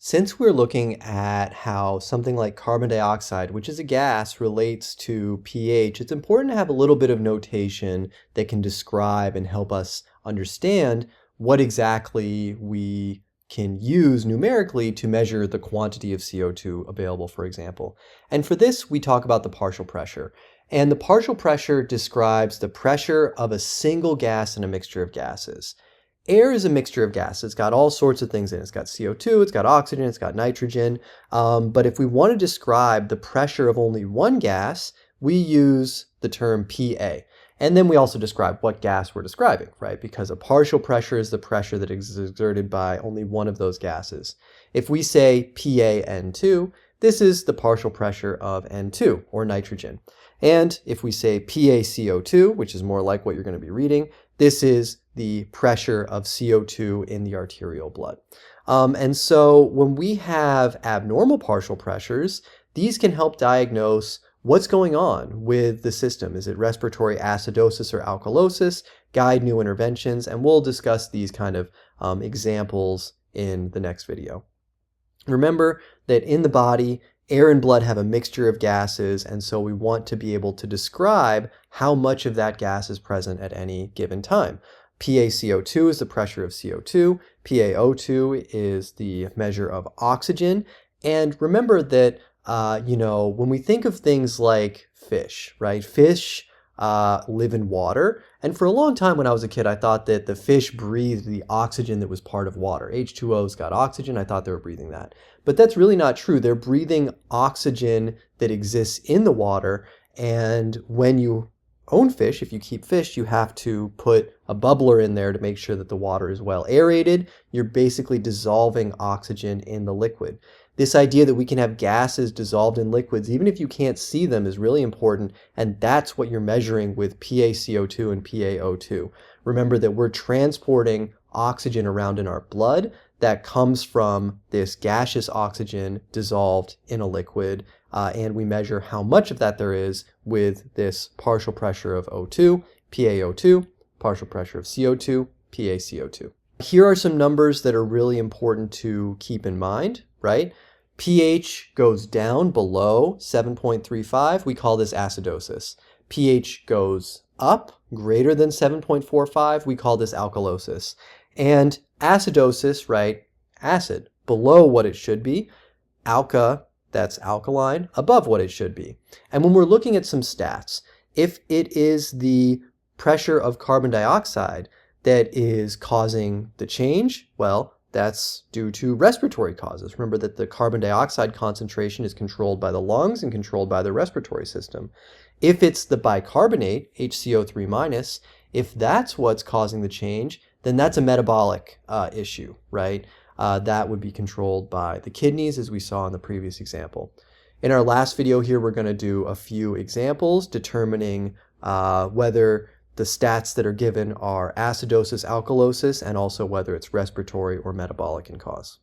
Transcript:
Since we're looking at how something like carbon dioxide, which is a gas, relates to pH, it's important to have a little bit of notation that can describe and help us understand what exactly we can use numerically to measure the quantity of CO2 available, for example. And for this, we talk about the partial pressure. And the partial pressure describes the pressure of a single gas in a mixture of gases. Air is a mixture of gases. It's got all sorts of things in it. It's got CO2, it's got oxygen, it's got nitrogen. But if we want to describe the pressure of only one gas, we use the term PA. And then we also describe what gas we're describing, right? Because a partial pressure is the pressure that is exerted by only one of those gases. If we say PaN2, this is the partial pressure of N2, or nitrogen. And if we say PaCO2, which is more like what you're going to be reading, this is the pressure of CO2 in the arterial blood. And so when we have abnormal partial pressures, these can help diagnose what's going on with the system. Is it respiratory acidosis or alkalosis? Guide new interventions, and we'll discuss these kind of examples in the next video. Remember that in the body, air and blood have a mixture of gases, and so we want to be able to describe how much of that gas is present at any given time. PaCO2 is the pressure of CO2, PaO2 is the measure of oxygen, and remember that, when we think of things like fish, right? Fish live in water, and for a long time when I was a kid, I thought that the fish breathed the oxygen that was part of water. H2O's got oxygen, I thought they were breathing that. But that's really not true. They're breathing oxygen that exists in the water, and when you own fish, if you keep fish, you have to put a bubbler in there to make sure that the water is well aerated. You're basically dissolving oxygen in the liquid. This idea that we can have gases dissolved in liquids, even if you can't see them, is really important, and that's what you're measuring with PaCO2 and PaO2. Remember that we're transporting oxygen around in our blood that comes from this gaseous oxygen dissolved in a liquid, and we measure how much of that there is with this partial pressure of O2, PaO2, partial pressure of CO2, PaCO2. Here are some numbers that are really important to keep in mind, right? pH goes down below 7.35, we call this acidosis. pH goes up greater than 7.45, we call this alkalosis. And acidosis, right, acid, below what it should be, alka, that's alkaline, above what it should be. And when we're looking at some stats, if it is the pressure of carbon dioxide that is causing the change, well, that's due to respiratory causes. Remember that the carbon dioxide concentration is controlled by the lungs and controlled by the respiratory system. If it's the bicarbonate, HCO3-, if that's what's causing the change, then that's a metabolic issue, right? That would be controlled by the kidneys, as we saw in the previous example. In our last video here, we're going to do a few examples determining whether the stats that are given are acidosis, alkalosis, and also whether it's respiratory or metabolic in cause.